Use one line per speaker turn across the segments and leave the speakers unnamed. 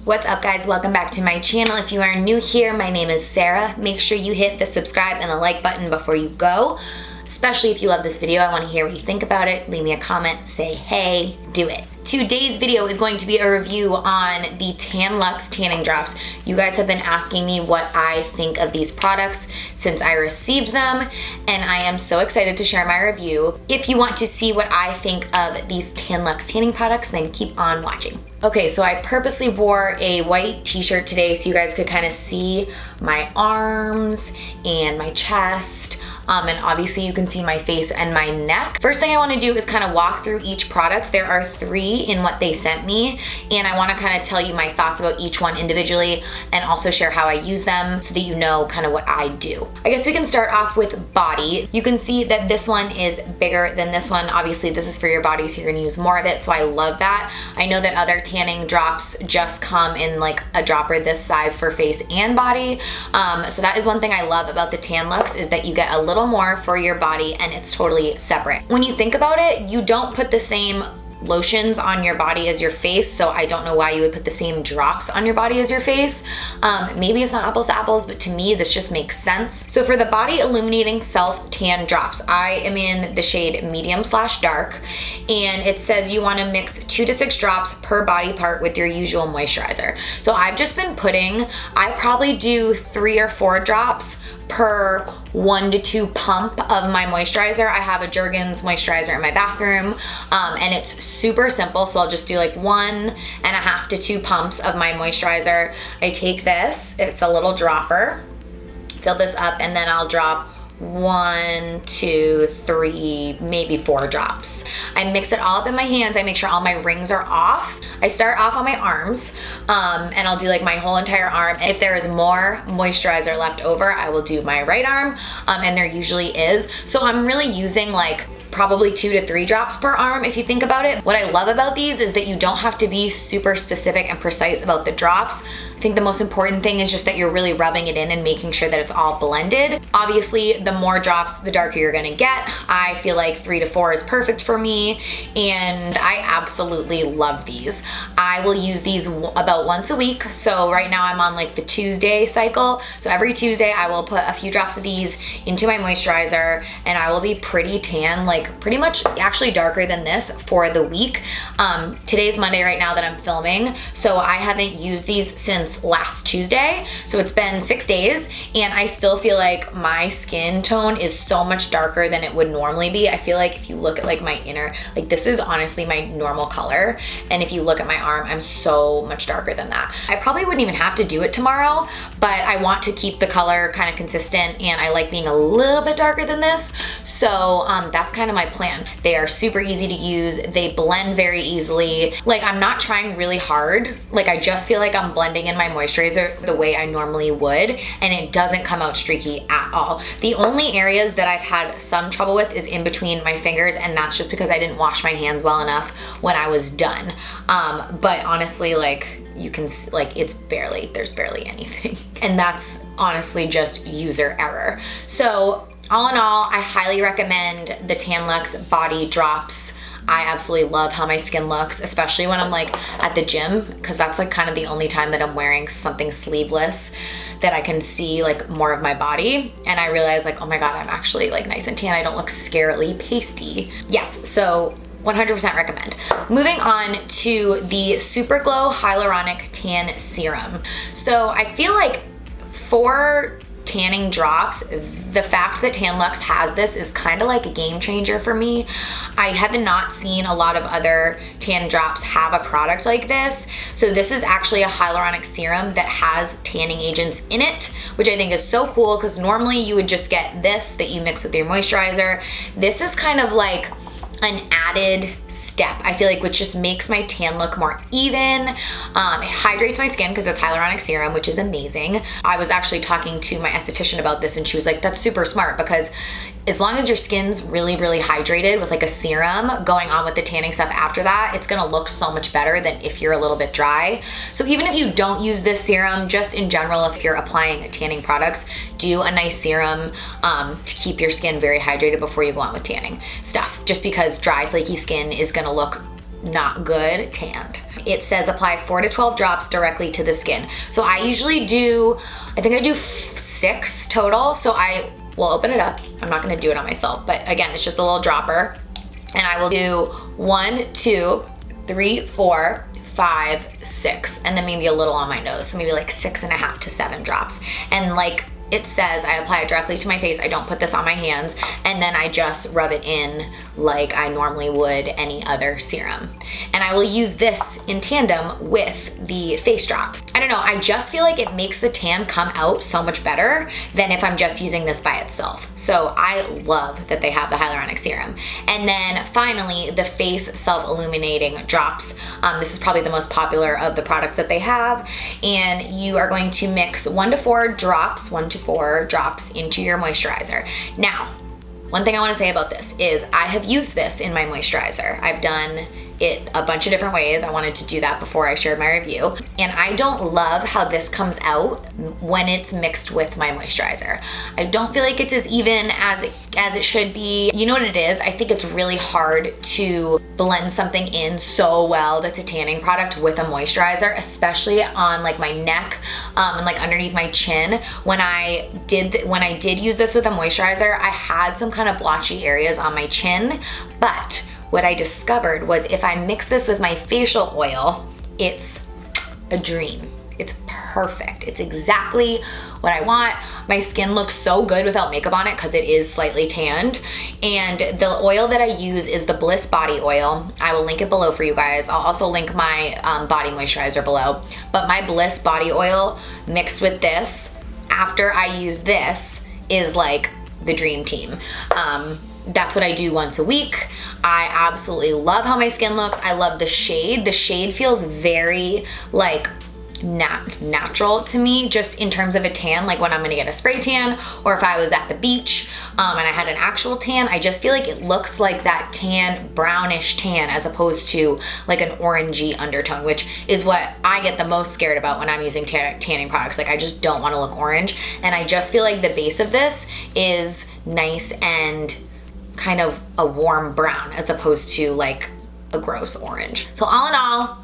What's up guys, welcome back to my channel. If you are new here, my name is Sarah. Make sure you hit the subscribe and the like button before you go. Especially if you love this video, I want to hear what you think about it. Leave me a comment, say hey, do it. Today's video is going to be a review on the Tan Luxe tanning drops. You guys have been asking me what I think of these products since I received them, and I am so excited to share my review. If you want to see what I think of these Tan Luxe tanning products, then keep on watching. Okay, so I purposely wore a white t-shirt today so you guys could kind of see my arms and my chest. And obviously you can see my face and my neck. First thing I wanna do is kind of walk through each product. There are 3 in what they sent me, and I wanna kind of tell you my thoughts about each one individually and also share how I use them so that you know kind of what I do. I guess we can start off with body. You can see that this one is bigger than this one. Obviously this is for your body, so you're gonna use more of it, so I love that. I know that other tanning drops just come in like a dropper this size for face and body. So that is one thing I love about the Tan Luxe, is that you get a little more for your body and it's totally separate. When you think about it, you don't put the same lotions on your body as your face, so I don't know why you would put the same drops on your body as your face. Maybe it's not apples to apples, but to me this just makes sense. So for the Body Illuminating Self Tan Drops, I am in the shade medium/dark, and it says you want to mix 2 to 6 drops per body part with your usual moisturizer. So I've just been putting, I probably do 3 or 4 drops per 1 to 2 pump of my moisturizer. I have a Jergens moisturizer in my bathroom, and it's super simple, so I'll just do like 1.5 to 2 pumps of my moisturizer. I take this, it's a little dropper, fill this up, and then I'll drop 1, 2, 3, maybe 4 drops. I mix it all up in my hands. I make sure all my rings are off. I start off on my arms, and I'll do like my whole entire arm. And if there is more moisturizer left over, I will do my right arm, and there usually is. So I'm really using like probably 2 to 3 drops per arm if you think about it. What I love about these is that you don't have to be super specific and precise about the drops. I think the most important thing is just that you're really rubbing it in and making sure that it's all blended. Obviously, the more drops, the darker you're gonna get. I feel like 3 to 4 is perfect for me, and I absolutely love these. I will use these about once a week. So right now I'm on like the Tuesday cycle. So every Tuesday I will put a few drops of these into my moisturizer, and I will be pretty tan, like pretty much actually darker than this for the week. Today's Monday right now that I'm filming, so I haven't used these since last Tuesday, so it's been 6 days, and I still feel like my skin tone is so much darker than it would normally be. I feel like if you look at like my inner, like this is honestly my normal color, and if you look at my arm, I'm so much darker than that. I probably wouldn't even have to do it tomorrow, but I want to keep the color kind of consistent, and I like being a little bit darker than this, so that's kind of my plan. They are super easy to use. They blend very easily. Like I'm not trying really hard. Like I just feel like I'm blending in my moisturizer the way I normally would, and it doesn't come out streaky at all. The only areas that I've had some trouble with is in between my fingers, and that's just because I didn't wash my hands well enough when I was done. But honestly, like you can see, like there's barely anything. And that's honestly just user error. So all in all, I highly recommend the Tan Luxe body drops. I absolutely love how my skin looks, especially when I'm like at the gym, because that's like kind of the only time that I'm wearing something sleeveless that I can see like more of my body. And I realize like, oh my God, I'm actually like nice and tan. I don't look scarily pasty. Yes, so 100% recommend. Moving on to the Super Glow Hyaluronic Tan Serum. So I feel like for tanning drops, the fact that Tan Luxe has this is kind of like a game changer for me. I have not seen a lot of other tan drops have a product like this. So this is actually a hyaluronic serum that has tanning agents in it, which I think is so cool, because normally you would just get this that you mix with your moisturizer. This is kind of like an added step, I feel like, which just makes my tan look more even. It hydrates my skin because it's hyaluronic serum, which is amazing. I was actually talking to my esthetician about this, and she was like, that's super smart, because as long as your skin's really, really hydrated with like a serum going on with the tanning stuff after that, it's gonna look so much better than if you're a little bit dry. So even if you don't use this serum, just in general, if you're applying tanning products, do a nice serum to keep your skin very hydrated before you go on with tanning stuff, just because dry, flaky skin is gonna look not good tanned. it says apply 4 to 12 drops directly to the skin. So I usually do, I think I do 6 total. So I will open it up. I'm not gonna do it on myself, but again, it's just a little dropper. And I will do 1, 2, 3, 4, 5, 6, and then maybe a little on my nose. So maybe like 6.5 to 7 drops. And like it says, I apply it directly to my face. I don't put this on my hands, and then I just rub it in like I normally would any other serum. And I will use this in tandem with the face drops. I don't know, I just feel like it makes the tan come out so much better than if I'm just using this by itself. So I love that they have the hyaluronic serum. And then finally, the face self-illuminating drops. This is probably the most popular of the products that they have. And you are going to mix 1 to 4 drops, 1 to 4 drops into your moisturizer. Now, one thing I want to say about this is I have used this in my moisturizer. I've done it a bunch of different ways. I wanted to do that before I shared my review. And I don't love how this comes out when it's mixed with my moisturizer. I don't feel like it's as even as it should be. You know what it is? I think it's really hard to blend something in so well that's a tanning product with a moisturizer, especially on like my neck and like underneath my chin. When I did use this with a moisturizer, I had some kind of blotchy areas on my chin, but what I discovered was if I mix this with my facial oil, it's a dream. It's perfect. It's exactly what I want. My skin looks so good without makeup on it because it is slightly tanned. And the oil that I use is the Bliss body oil. I will link it below for you guys. I'll also link my body moisturizer below. But my Bliss body oil mixed with this, after I use this, is like the dream team. That's what I do once a week. I absolutely love how my skin looks. I love the shade. The shade feels very like natural to me, just in terms of a tan, like when I'm gonna get a spray tan, or if I was at the beach and I had an actual tan, I just feel like it looks like that tan, brownish tan, as opposed to like an orangey undertone, which is what I get the most scared about when I'm using tanning products. Like I just don't wanna look orange. And I just feel like the base of this is nice and kind of a warm brown as opposed to like a gross orange. So all in all,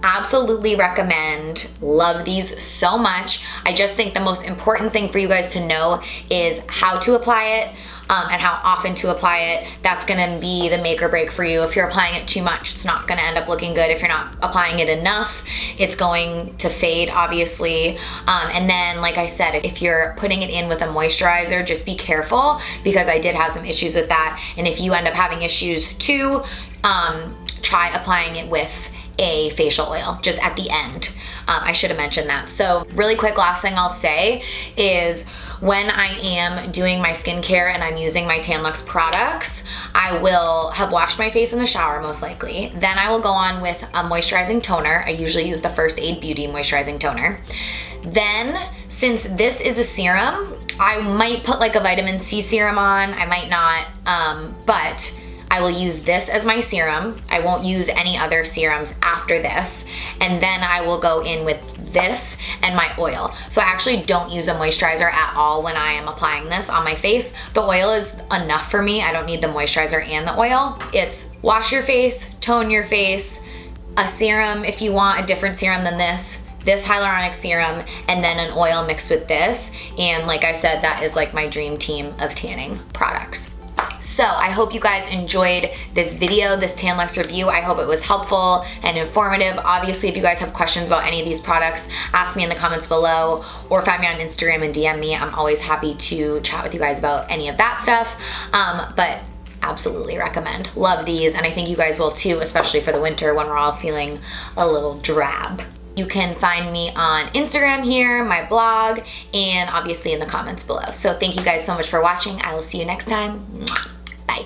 absolutely recommend. Love these so much. I just think the most important thing for you guys to know is how to apply it and how often to apply it. That's gonna be the make or break for you. If you're applying it too much, it's not gonna end up looking good. If you're not applying it enough, it's going to fade, obviously. And then, like I said, if you're putting it in with a moisturizer, just be careful, because I did have some issues with that. And if you end up having issues too, try applying it with a facial oil just at the end. I should have mentioned that. So really quick, last thing I'll say is when I am doing my skincare and I'm using my Tan Luxe products, I will have washed my face in the shower most likely. Then I will go on with a moisturizing toner. I usually use the First Aid Beauty moisturizing toner. Then, since this is a serum, I might put like a vitamin C serum on, I might not, but I will use this as my serum. I won't use any other serums after this. And then I will go in with this and my oil. So I actually don't use a moisturizer at all when I am applying this on my face. The oil is enough for me. I don't need the moisturizer and the oil. It's wash your face, tone your face, a serum if you want a different serum than this hyaluronic serum, and then an oil mixed with this. And like I said, that is like my dream team of tanning products. So I hope you guys enjoyed this video, this Tan Luxe review. I hope it was helpful and informative. Obviously, if you guys have questions about any of these products, ask me in the comments below, or find me on Instagram and DM me. I'm always happy to chat with you guys about any of that stuff. But absolutely recommend. Love these, and I think you guys will too, especially for the winter when we're all feeling a little drab. You can find me on Instagram here, my blog, and obviously in the comments below. So thank you guys so much for watching. I will see you next time. Mwah. Bye.